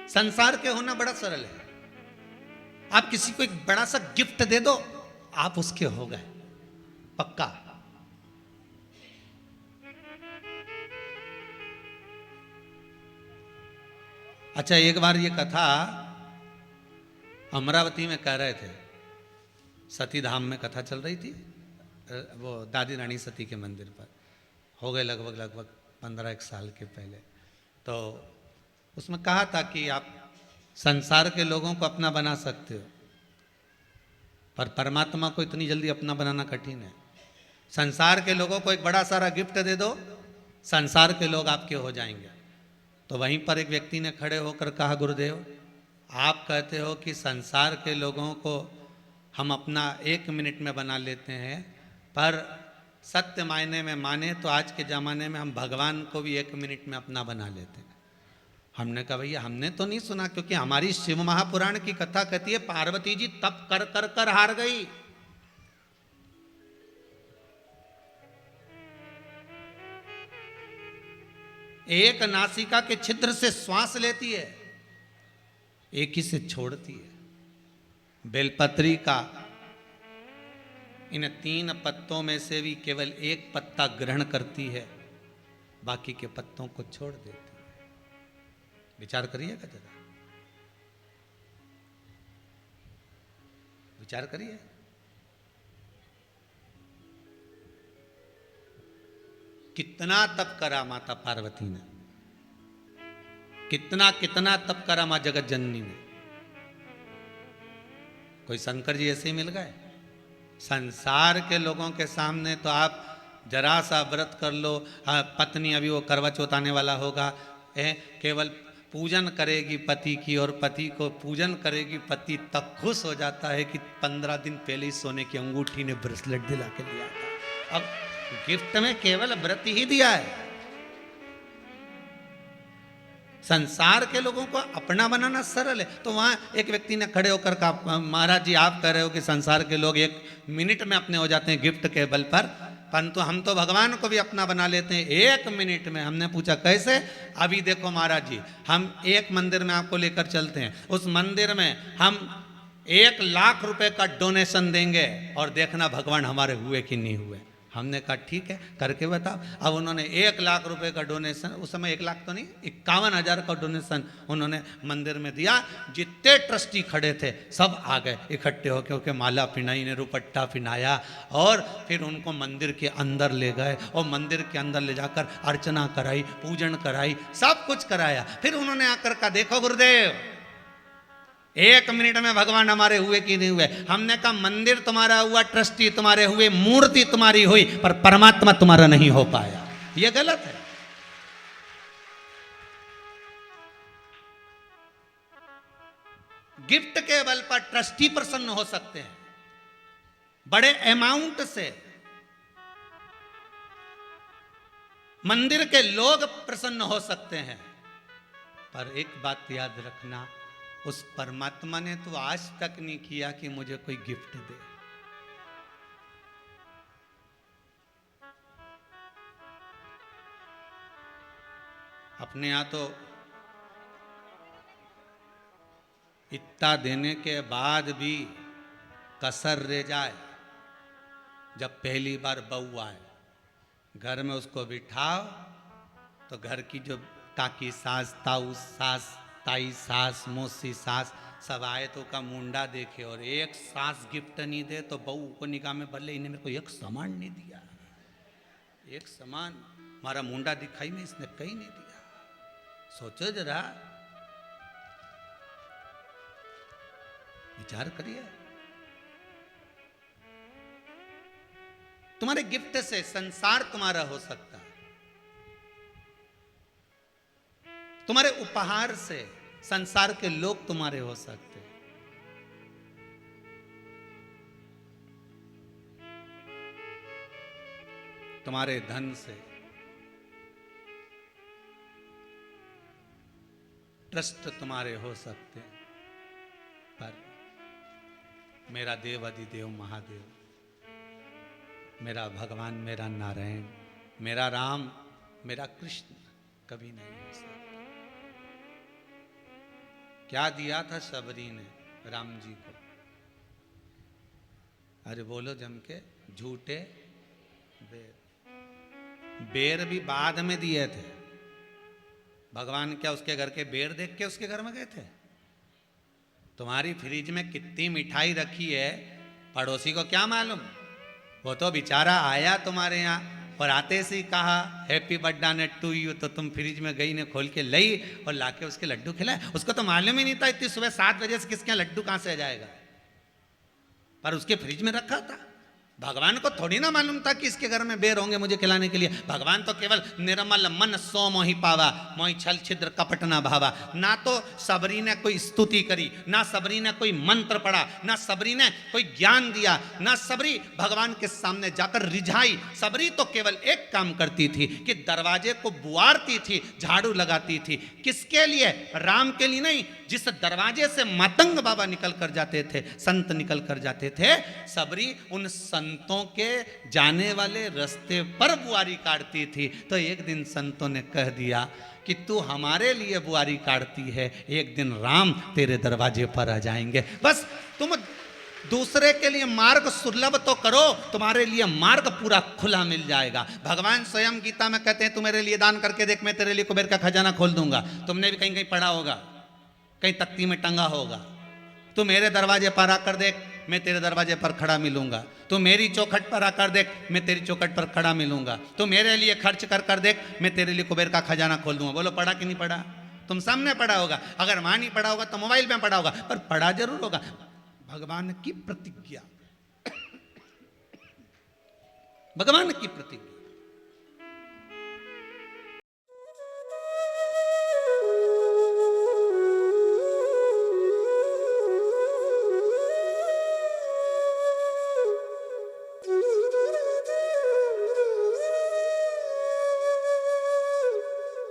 संसार के होना बड़ा सरल है। आप किसी को एक बड़ा सा गिफ्ट दे दो, आप उसके हो गए पक्का। अच्छा, एक बार ये कथा अमरावती में कह रहे थे, सती धाम में कथा चल रही थी, वो दादी रानी सती के मंदिर पर। हो गए लगभग 15 साल के पहले। तो उसमें कहा था कि आप संसार के लोगों को अपना बना सकते हो, पर परमात्मा को इतनी जल्दी अपना बनाना कठिन है। संसार के लोगों को एक बड़ा सारा गिफ्ट दे दो, संसार के लोग आपके हो जाएंगे। तो वहीं पर एक व्यक्ति ने खड़े होकर कहा, गुरुदेव आप कहते हो कि संसार के लोगों को हम अपना 1 मिनट में बना लेते हैं, पर सत्य मायने में माने तो आज के ज़माने में हम भगवान को भी 1 मिनट में अपना बना लेते हैं। हमने कहा भैया हमने तो नहीं सुना, क्योंकि हमारी शिव महापुराण की कथा कहती है पार्वती जी तप कर कर कर हार गई। एक नासिका के छिद्र से श्वास लेती है, एक ही से छोड़ती है। बेलपत्री का इन 3 पत्तों में से भी केवल 1 पत्ता ग्रहण करती है, बाकी के पत्तों को छोड़ देती है। विचार करिएगा जरा, विचार करिए। कितना तप करा माता पार्वती ने, कितना कितना तप करा मां जगत जननी ने। कोई शंकर जी ऐसे ही मिल गए? संसार के लोगों के सामने तो आप जरा सा व्रत कर लो, पत्नी अभी वो करवा चौथ आने वाला होगा, केवल पूजन करेगी पति की, और पति को पूजन करेगी, पति तक खुश हो जाता है कि 15 दिन पहले ही सोने की अंगूठी ने ब्रेसलेट दिला के लिया था। अब गिफ्ट में केवल व्रत ही दिया है। संसार के लोगों को अपना बनाना सरल है। तो वहां एक व्यक्ति ने खड़े होकर कहा, महाराज जी आप कह रहे हो कि संसार के लोग 1 मिनट में अपने हो जाते हैं गिफ्ट के बल पर, परंतु हम तो भगवान को भी अपना बना लेते हैं 1 मिनट में। हमने पूछा कैसे? अभी देखो महाराज जी, हम एक मंदिर में आपको लेकर चलते हैं, उस मंदिर में हम 1 लाख रुपए का डोनेशन देंगे और देखना भगवान हमारे हुए कि नहीं हुए। हमने कहा ठीक है, करके बताओ। अब उन्होंने 1 लाख रुपए का डोनेशन, उस समय 1 लाख तो नहीं 51,000 का डोनेशन उन्होंने मंदिर में दिया। जितने ट्रस्टी खड़े थे सब आ गए इकट्ठे होकर, क्योंकि माला पिनाई ने रुपट्टा पिनाया, और फिर उनको मंदिर के अंदर ले गए और मंदिर के अंदर ले जाकर अर्चना कराई, पूजन कराई, सब कुछ कराया। फिर उन्होंने आकर कहा देखो गुरुदेव 1 मिनट में भगवान हमारे हुए कि नहीं हुए। हमने कहा मंदिर तुम्हारा हुआ, ट्रस्टी तुम्हारे हुए, मूर्ति तुम्हारी हुई, पर परमात्मा तुम्हारा नहीं हो पाया। यह गलत है। गिफ्ट के बल पर ट्रस्टी प्रसन्न हो सकते हैं, बड़े अमाउंट से मंदिर के लोग प्रसन्न हो सकते हैं, पर एक बात याद रखना, उस परमात्मा ने तो आज तक नहीं किया कि मुझे कोई गिफ्ट दे। अपने यहां तो इतना देने के बाद भी कसर रह जाए। जब पहली बार बहू आए, घर में उसको बिठाओ तो घर की जो काकी सास, ताऊ सास, ताई सास, मौसी सास सब आए तो का मुंडा देखे, और 1 सास गिफ्ट नहीं दे तो बहू को निगाह में भले इन्हें मेरे को 1 सामान नहीं दिया, 1 सामान हमारा मुंडा दिखाई में इसने कहीं नहीं दिया। सोचो जरा, विचार करिए। तुम्हारे गिफ्ट से संसार तुम्हारा हो सकता है, तुम्हारे उपहार से संसार के लोग तुम्हारे हो सकते हैं। तुम्हारे धन से, ट्रस्ट तुम्हारे हो सकते हैं, पर मेरा देव अधिदेव महादेव, मेरा भगवान, मेरा नारायण, मेरा राम, मेरा कृष्ण कभी नहीं हो सकता। क्या दिया था सबरी ने राम जी को? अरे बोलो जम के, झूठे बेर। बेर भी बाद में दिए थे। भगवान क्या उसके घर के बेर देख के उसके घर में गए थे? तुम्हारी फ्रिज में कितनी मिठाई रखी है पड़ोसी को क्या मालूम? वो तो बेचारा आया तुम्हारे यहाँ और आते से ही कहा हैप्पी बर्थडे टू यू, तो तुम फ्रिज में गई ने खोल के लाई और लाके उसके लड्डू खिलाए। उसको तो मालूम ही नहीं था इतनी सुबह 7 बजे से किसके यहाँ लड्डू कहाँ से आ जाएगा, पर उसके फ्रिज में रखा था। भगवान को थोड़ी ना मालूम था कि इसके घर में बेर होंगे मुझे खिलाने के लिए। भगवान तो केवल निर्मल मन सो मोहि पावा, मोहि छल छिद्र कपट ना भावा। ना तो सबरी ने कोई स्तुति करी, ना सबरी ने कोई मंत्र पढ़ा, ना सबरी ने कोई ज्ञान दिया, ना सबरी भगवान के सामने जाकर रिझाई। सबरी तो केवल एक काम करती थी कि दरवाजे को बुआरती थी, झाड़ू लगाती थी। किसके लिए? राम के लिए नहीं। जिस दरवाजे से मातंग बाबा निकल कर जाते थे, संत निकल कर जाते थे, सबरी उन संतों के जाने वाले रास्ते पर बुआरी काटती थी। तो एक दिन संतों ने कह दिया कि तू हमारे लिए बुआरी काटती है, एक दिन राम तेरे दरवाजे पर आ जाएंगे। बस तुम दूसरे के लिए मार्ग सुलभ तो करो, तुम्हारे लिए मार्ग पूरा खुला मिल जाएगा। भगवान स्वयं गीता में कहते हैं तू मेरे लिए दान करके देख, मैं तेरे लिए कुबेर का खजाना खोल दूंगा। तुमने भी कहीं कहीं पढ़ा होगा, कहीं तख्ती में टंगा होगा। तू मेरे दरवाजे पर आकर देख, मैं तेरे दरवाजे पर खड़ा मिलूंगा। तू मेरी चौखट पर आकर देख, मैं तेरी चौखट पर खड़ा मिलूंगा। तू मेरे लिए खर्च कर कर देख, मैं तेरे लिए कुबेर का खजाना खोल दूंगा। बोलो पढ़ा कि नहीं पढ़ा? तुम सामने पढ़ा होगा, अगर वहां नहीं पढ़ा होगा तो मोबाइल में पढ़ा होगा, पर पढ़ा जरूर होगा। भगवान की प्रतिज्ञा, भगवान की प्रतिज्ञा।